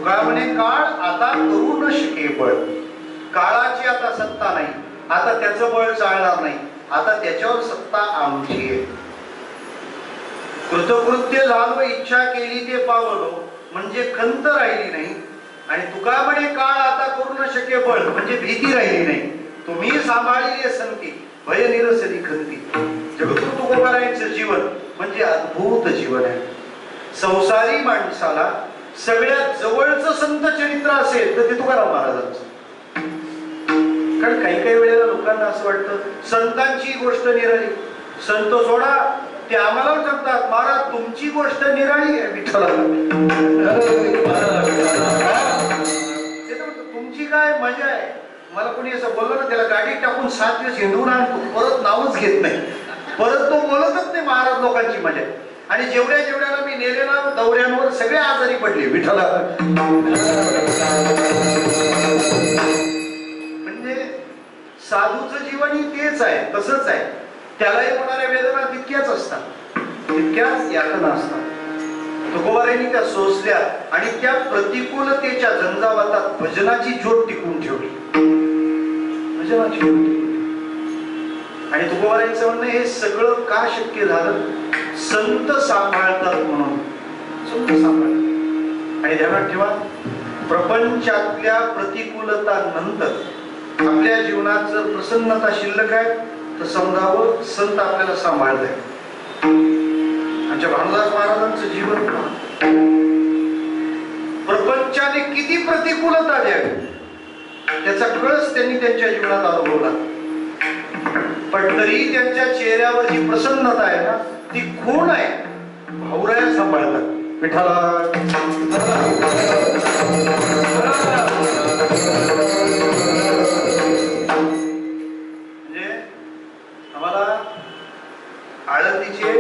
तुका म्हणे काळ आता करू न शके बळ. काळाची आता सत्ता नाही, आता त्याचं बळ चालणार नाही, आता त्याच्यावर सत्ता आमची आहे. कृतकृत्य झालो इच्छा केली ते पावलो, म्हणजे खंत राहिली नाही. आणि तुका म्हणे काळ आता करू न शके बळ, म्हणजे भीती राहिली नाही. तुम्ही सांभाळली संती भय निरसली खंती. जगद्गुरु तुकोबारायांचं जीवन म्हणजे अद्भुत जीवन आहे. संसारी माणसाला सगळ्यात जवळचं संत चरित्र असेल तर ते तुकाराम महाराजांचं. कारण काही काही वेळेला लोकांना असं वाटतं संतांची गोष्ट निराळी, संत सोडा ते आम्हाला सांगतात महाराज तुमची गोष्ट निराळी आहे विठ्ठला. तुमची काय मजा आहे. मला कोणी असं बोललं ना त्याला गाडीत टाकून 7 दिवस हिंडून आणतो, परत नावच घेत नाही, परत तो बोलतच नाही महाराज लोकांची मजा. आणि जेवढ्या जेवढ्याला मी नेलेला दौऱ्यांवर सगळे आजारी पडले विठ्ठला. म्हणजे साधूचं जीवन तेच आहे, तसंच आहे. त्यालाही होणाऱ्या वेदना तितक्याच असतात, तितक्याच यातना असतात. तुकोबारायांनी त्या सोसल्या आणि त्या प्रतिकूलतेच्या झंझावातात भजनाची ज्योत टिकून ठेवली. भजनाची ज्योत टिकून. आणि तुकोबारायांचं म्हणणं हे सगळं का शक्य झालं? संत सांभाळतात म्हणून. संत सांभाळतात. आणि ध्यानात ठेवा, प्रपंचातल्या प्रतिकूलता नंतर आपल्या जीवनात जर प्रसन्नता शिल्लक आहे तर समजावं संत आपल्याला सांभाळत आहे. आमच्या भानुदास महाराजांचं जीवन प्रपंचाने किती प्रतिकूलता द्यावी त्याचा कळस त्यांनी त्यांच्या जीवनात अनुभवला. पण तरी त्यांच्या चेहऱ्यावर जी प्रसन्नता आहे ना ती खूण आहे. भाऊराया सांभाळतात विठ्ठला. म्हणजे आम्हाला आळंदीचे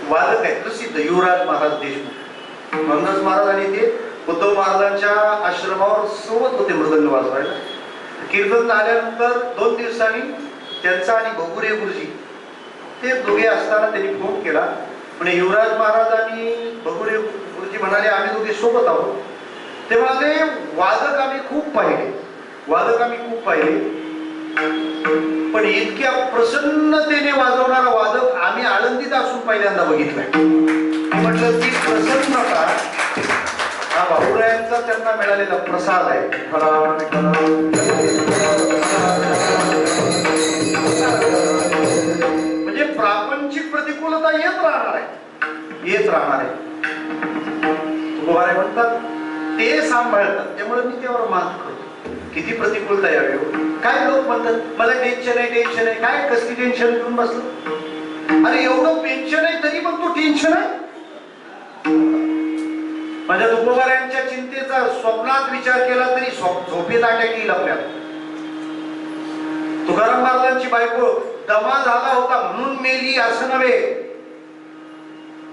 वादक आहेत प्रसिद्ध युवराज महाराज देशमुख. भानुदास महाराज आणि ते उद्धव महाराजांच्या आश्रमावर सोबत होते मृदंग वाजवायला. कीर्तन झाल्यानंतर 2 दिवसांनी त्यांचा आणि बगुरे गुरुजी ते दोघे असताना त्यांनी फोन केला. म्हणजे युवराज महाराज आणि बगुरे गुरुजी म्हणाले आम्ही दोघे सोबत आहोत. ते म्हणाले वादक आम्ही खूप पाहिले, वादक आम्ही खूप पाहिले, पण इतक्या प्रसन्नतेने वाजवणारा वादक आम्ही आळंदीत असून पहिल्यांदा बघितलाय. म्हटलं ती प्रसन्नता हा भाऊरायांचा त्यांना मिळालेला प्रसाद आहे. म्हणजे प्रापंचिक प्रतिकूलता येत राहणार आहे, येत राहणार आहे. तुकोबाराय म्हणतात ते सांभाळतात त्यामुळे मी त्यावर मात करतो. किती प्रतिकूलता यावी. काय लोक म्हणतात मला टेन्शन आहे, टेन्शन आहे. काय कसली टेन्शन घेऊन बसलं? अरे एवढं पेन्शन आहे तरी पण तू टेन्शन आहे. माझ्या तुकोबारायांच्या चिंतेचा स्वप्नात विचार केला तरी झोपेत अटॅक येईल आपल्याला. तुकाराम महाराजांची बायको दमा झाला होता म्हणून मेली असं नव्हे.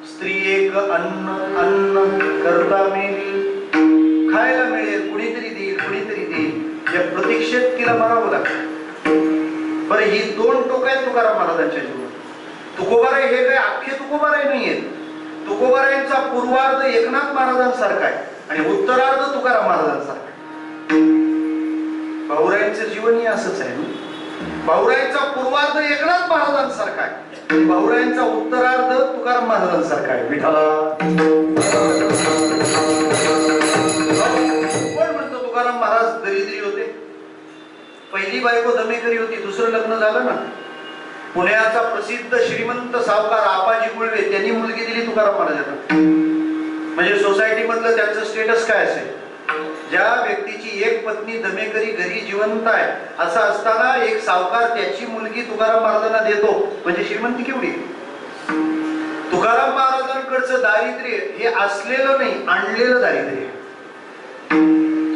स्त्री एक अन्न अन्न करता मेली. खायला मिळेल, कुणीतरी देईल, कुणीतरी देईल या प्रतीक्षेत तिला मरावं लागतं. बरं ही 2 टोक आहेत तुकाराम महाराजांच्या जीवनात. तुकोबाराय हे काय अख्खे तुकोबाराय नाहीयेत. तुकोबारायांचा पूर्वार्ध एकनाथ महाराजांसारखा आहे आणि उत्तरार्ध तुकाराम महाराजांसारखा आहे. भाऊरायांचं जीवनही असंच आहे. भाऊरायांचा पूर्वार्ध एकनाथ महाराजांसारखा आहे आणि भाऊरायांचा उत्तरार्ध तुकाराम महाराजांसारखा आहे. विठ्ठला. कोण म्हणतो तुकाराम महाराज दरिद्री होते? पहिली बायको दमेकरी होती, दुसरं लग्न झालं ना. पुण्याचा प्रसिद्ध श्रीमंत सावकार आपाजी गुळवे त्यांनी मुलगी दिली तुकाराम महाराजांना. म्हणजे सोसायटी मधलं त्यांचं स्टेटस काय असेल? ज्या व्यक्तीची एक पत्नी दमेकरी घरी जिवंत आहे असं असताना एक सावकार त्याची मुलगी तुकाराम महाराजांना देतो म्हणजे श्रीमंती केवढी. तुकाराम महाराजांकडचं दारिद्र्य हे असलेलं नाही, आणलेलं दारिद्र्य.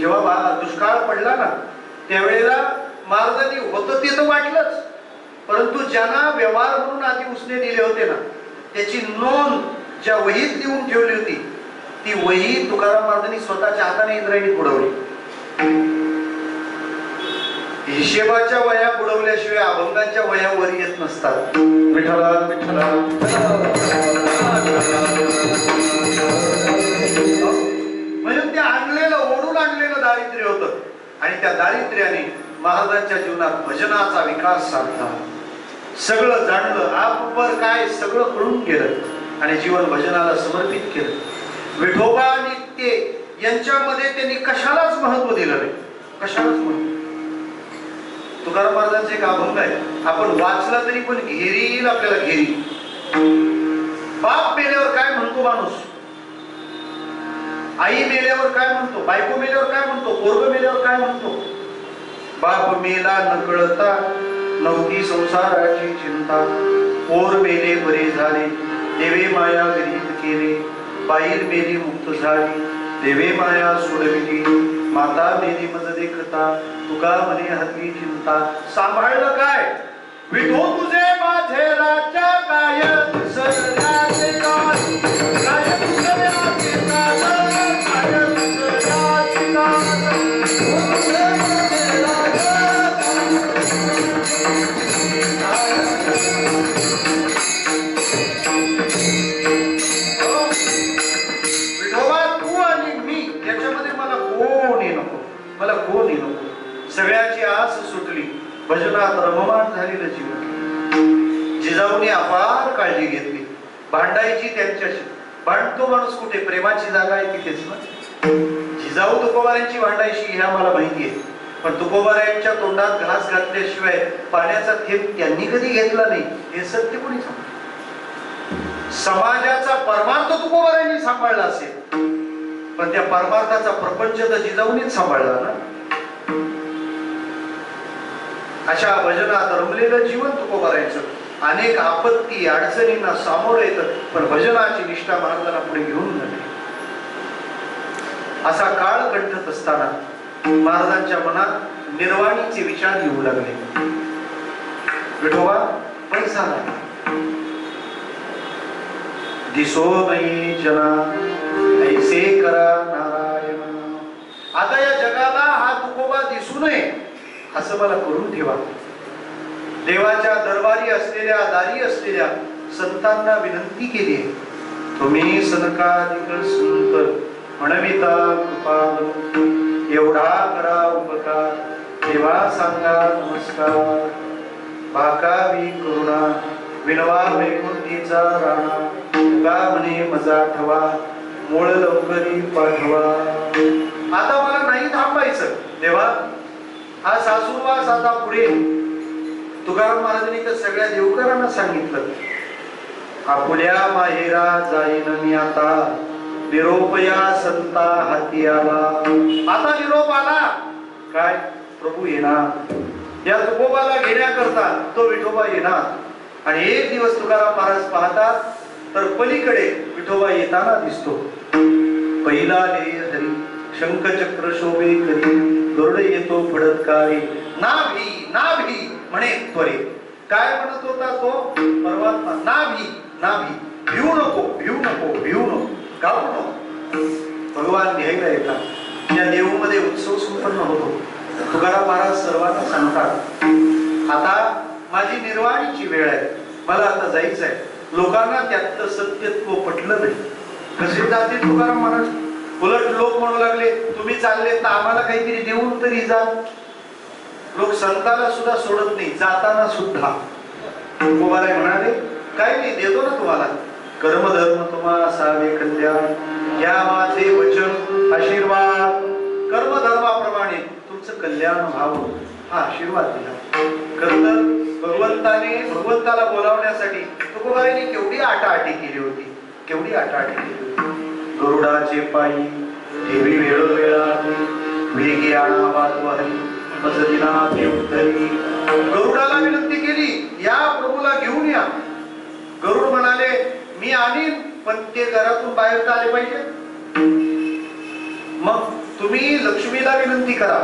जेव्हा दुष्काळ पडला ना त्यावेळेला महाराजांनी होतं ते तर वाटलंच, परंतु ज्यांना व्यवहार म्हणून आधी उसने दिले होते ना त्याची नोंद ज्या वहीत लिहून ठेवली होती ती वही तुकाराम महाराजांनी स्वतःच्या हाताने इंद्रायणी बुडवली. हिशेबाच्या वह्या बुडवल्याशिवाय अभंगांच्या वह्या वर येत नसतात. विठ्ठला विठ्ठला. आणलेलं ओढून आणलेलं दारिद्र्य होतं आणि त्या दारिद्र्याने महाराजांच्या जीवनात भजनाचा विकास साधला. सगळं जाणलं, आपवर काय सगळं कळून गेलं आणि जीवन भजनाला समर्पित केलं. विठोबा आणि ते यांच्यामध्ये त्यांनी कशालाच महत्व दिलं नाही, कशालाच महत्व. तुकाराम महाराजांचे एक अभंग आहे, आपण वाचला तरी पण घेरी येईल आपल्याला, घेरी. बाप मेल्यावर काय म्हणतो माणूस, आई मेल्यावर काय म्हणतो, बायको मेल्यावर काय म्हणतो, पोरग मेल्यावर काय म्हणतो. बाप मेला न कळता नव्हती संसाराची चिंता, पोर मेले बरे झाले देवे माया विरहित केले, बाईल मेली मुक्त झाली देवे माया सोडविली, माता मेली मज देखता तुका म्हणे हरली चिंता. सांभाळलं काय विठो तुझे माझे राजा काय दुसऱ्याचे काय, काय दुसऱ्याचे काय, काय दुसऱ्याचे मला कोणी नको. सगळ्याची आस सुटली, भजनात रममान झालेलं जीवन. जिजाऊने अपार काळजी घेतली, भांडायची त्यांच्याशी. भांडतो माणूस कुठे, प्रेमाची जागा आहे तिथेच ना. जिजाऊ तुकोबारांची भांडायची हे आम्हाला माहिती आहे, पण तुकोबारांच्या तोंडात घास घातल्याशिवाय पाण्याचा थेंब त्यांनी कधी घेतला नाही हे सत्य कोणी सांगतो. समाजाचा परमार्थ तुकोबारांनी सांभाळला असेल, पण त्या परमार्थाचा प्रपंच तर जिजाऊनीच सांभाळला ना. अशा भजनात रमलेलं जीवन तुकोबारायचं. अनेक आपत्ती अडचणींना सामोरं येतं, पण भजनाची निष्ठा महाराजांना पुढे घेऊन जाते. असा काळ कंठत असताना महाराजांच्या मनात निर्वाणीचे विचार येऊ लागले. विठोबा पैसा नाही, दिसो नाही जना ऐसे करा नारायण. आता या जगाला हा तुकोबा दिसू नये असं मला करून ठेवा. देवाच्या दरबारी असलेल्या दारी असलेल्या संतांना विनंती केली, तुम्ही सनकाधिक संत म्हणविता कृपाल, एवढा करा उपकार देवा सांगा नमस्कार. भाकावी करुणा विनवा वैकुंठीचा राणा, तुका म्हणे मजा ठवा मूळ लवकरी पाठवा. आता मला नाही थांबायचं देवा, हा सासूरवास आता पुढे. तुकाराम महाराजांनी तर सगळ्या देवकरांना सांगितलं, आपुल्या माहेरा जाईन मी आता, निरोप या संता हाती आला. आता निरोप आला काय, प्रभू येणार. या तुकोबाला घेण्याकरता तो विठोबा येणार. आणि एक दिवस तुकाराम महाराज पाहतात तर पलीकडे विठोबा येताना दिसतो. पहिला ले हरी शंखचक्र शोभे करी, गरुड येतो फडतकारी, नाभी नाभी म्हणे त्वरे. काय म्हणत होता तो परमात्मा, नाभी नाभी, भिवू नको भिवू नको भिवू नको, गाऊ नको. भगवान घ्यायला येतात. त्या देऊमध्ये उत्सव संपन्न होतो. तुकाराम महाराज सर्वांना सांगतात, आता माझी निर्वाणीची वेळ आहे, मला आता जायचं आहे. लोकांना त्यातलं सत्यत्व पटलं नाही. कसे जाते तुकाराम महाराज, उलट लोक म्हणू लागले, तुम्ही चालले तर आम्हाला काहीतरी देऊन तरी जा. लोक संताला सुद्धा सोडत नाही, जाताना सुद्धा. तुकोबाराय म्हणाले, काय नाही देतो ना तुम्हाला, कर्मधर्म तुम्हा असावे कल्याण, घ्या माझे वचन आशीर्वाद. कर्मधर्माप्रमाणे तुमचं कल्याण व्हावं हा आशीर्वाद दिला. खरं भगवंताला बोलावण्यासाठी तुकोबारायांनी केवढी आटाआटी केली होती, केवढी आटाआटी केली होती. गरुडाचे पायी ठेवी वेळोवेळा, वेगी आणावा हरी मजदिना देवतरी. गरुडाला विनंती केली, या प्रभूला घेऊन या. गरुड म्हणाले, मी आणीन, पण ते घरातून बाहेर आले पाहिजे. मग तुम्ही लक्ष्मीला विनंती करा,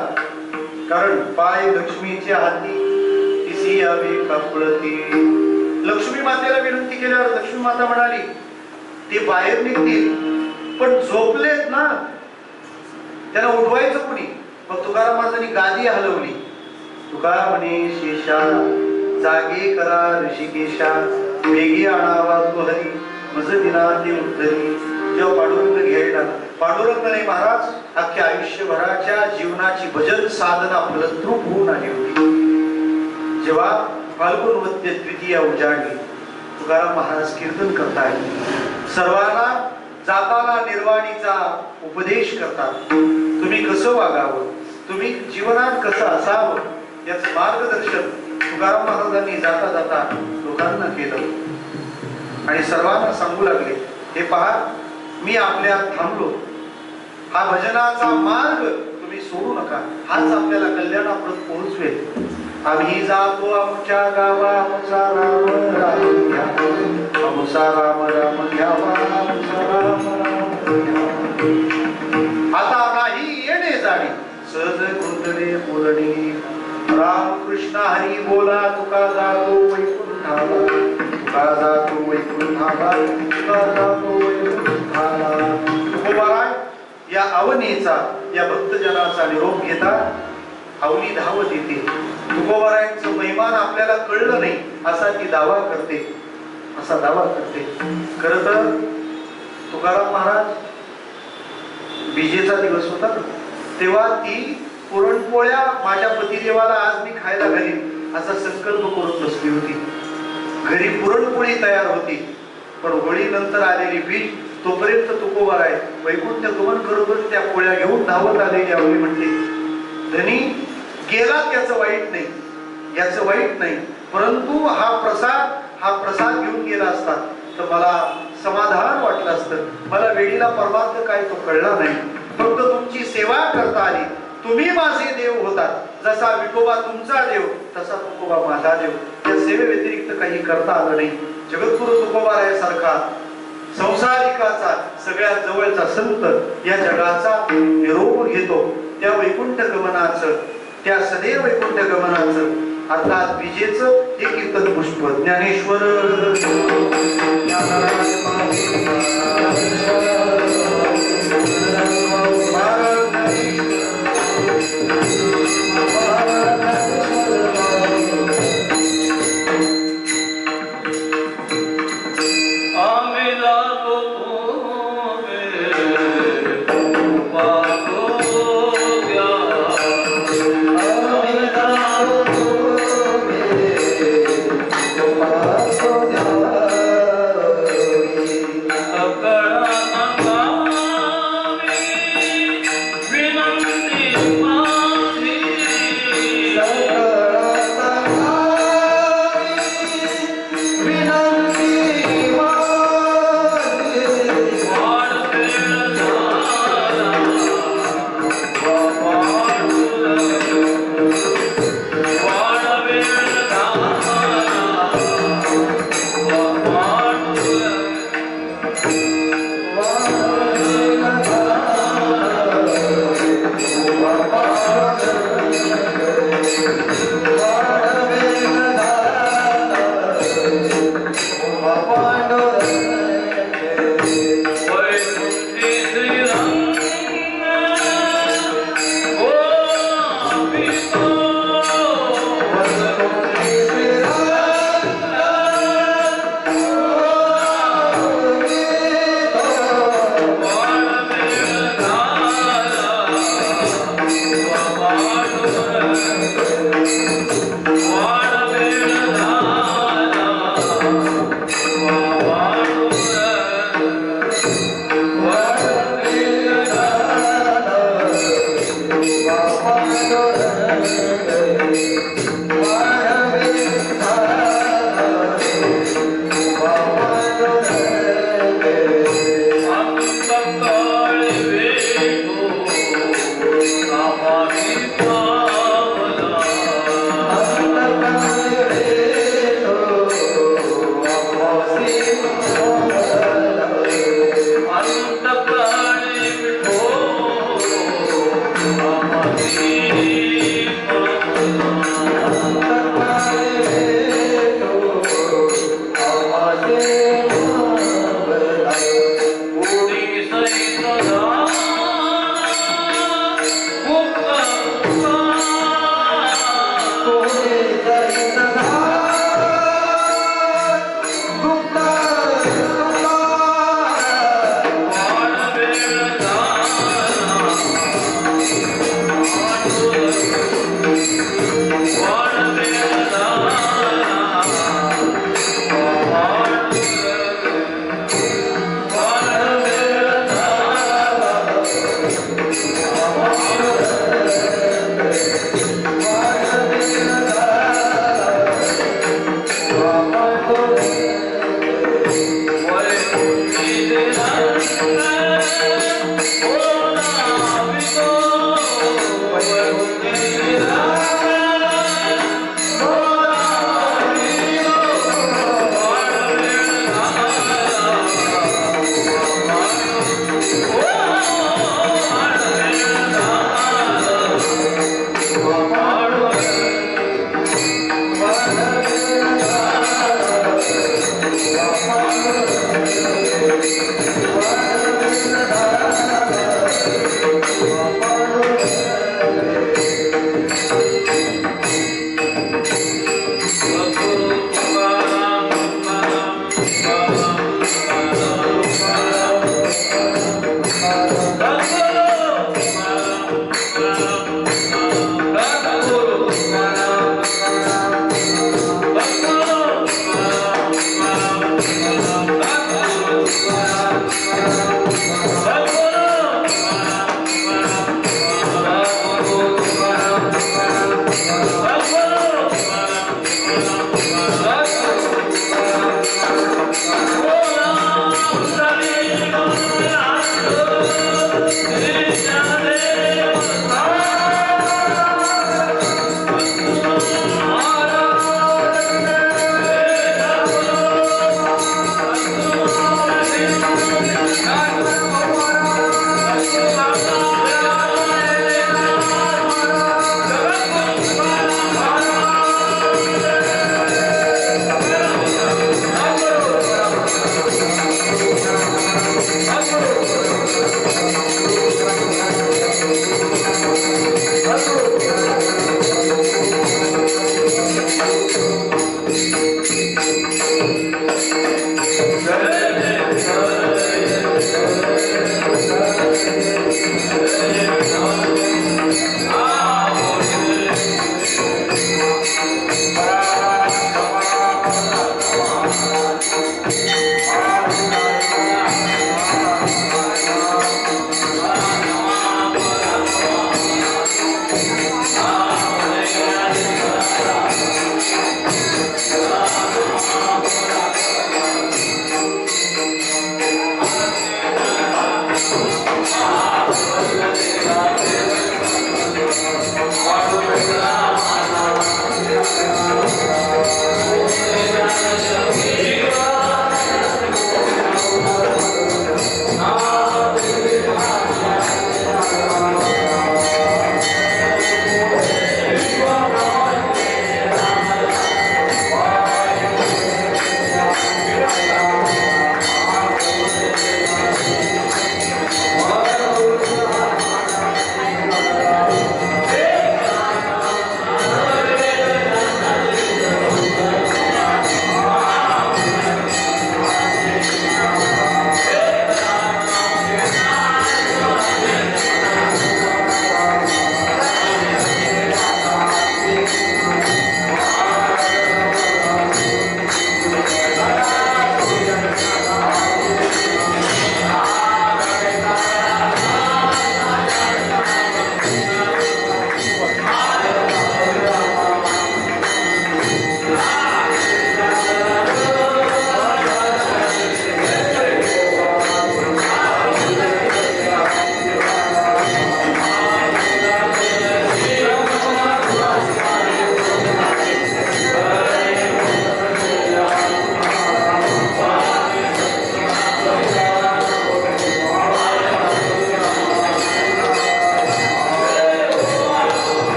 कारण पाय लक्ष्मीच्या हाती तिसी यावे कपळती. लक्ष्मी मातेला विनंती केल्यावर लक्ष्मी माता म्हणाली, ते बाहेर निघतील, पण झोपलेत ना, त्यांना उठवायचं कुणी. मग तुकाराम महाराजांनी गादी हलवली. तुका म्हणे शेषा जागे करा ऋषिकेशा, वेगी आणावा तो हरी मज दिना ते उद्धरी. जेव्हा पांडुरंग घ्यायला पांडुरंगने महाराज अख्ख्या आयुष्यभराच्या जीवनाची भजन साधना फलद्रूप होऊन आली होती. जेव्हा फाल्गुन वद्य द्वितीया उजाडली, तुकाराम महाराज कीर्तन करताय. सर्वांना जाताना निर्वाणीचा उपदेश करतात. तुम्ही कसं वागावं, तुम्ही जीवनात कसं असावं याचं मार्गदर्शन तुकाराम महाराजांनी जाता जाता लोकांना केलं आणि सर्वांना सांगू लागले, हे पहा, मी आपल्यात थांबलो. हा भजनाचा मार्ग तुम्ही सोडू नका. हाच आपल्याला कल्याणापर्यंत पोहोचवेल. आम्ही जातो आमच्या गावा, आमचा राम राम घ्यावा, आमचा राम राम घ्यावा, आमचा राम राम घ्यावा. आता नाही येणे जाणे, सहज गुंतले बोलणे. राम कृष्ण हरी बोला, तुका जातो वैकुंठाला, तुका जातो वैकुंठाला, तुका जातो वैकुंठाला. तुकोबाराय या अवनीचा, या भक्तजनाचा निरोप घेता अवनी धावत येते. तुकोबारायांचं महिमान आपल्याला कळलं नाही असा ती दावा करते, असा दावा करते. खरं तर तुकाराम महाराज बीजेचा दिवस होता, तेव्हा ती पुरणपोळ्या माझ्या पतिदेवाला आज मी खायला घालीन असा संकल्प करून बसली होती. घरी पुरणपोळी तयार होती, पण होळी नंतर आलेली बीज तोपर्यंत तुकोबाराय वैकुंठ गमन करून त्या पोळ्या घेऊन धावत आलेली अवनी म्हटली, धनी गेला त्याचं वाईट नाही, याचं वाईट नाही, परंतु हा प्रसाद घेऊन गेला असता तर मला समाधान वाटलं असतं. मला वेळीला परमार्थ काय तो कळला नाही. फक्त तुमची सेवा करता आली. तुम्ही माझे देव होतात. जसा विठोबा तुमचा देव तसा तुकोबा माझा देव. त्या सेवे व्यतिरिक्त काही करता आलं नाही. जगद्गुरु तुकोबारायासारखा संसारिकाचा सगळ्यात जवळचा संत या जगाचा निरोप घेतो. त्या वैकुंठ गमनाचं, त्या सदैव वैकुंठ गमनाचं अर्थात विजेचं हे कीर्तन पुष्प ज्ञानेश्वर महाराज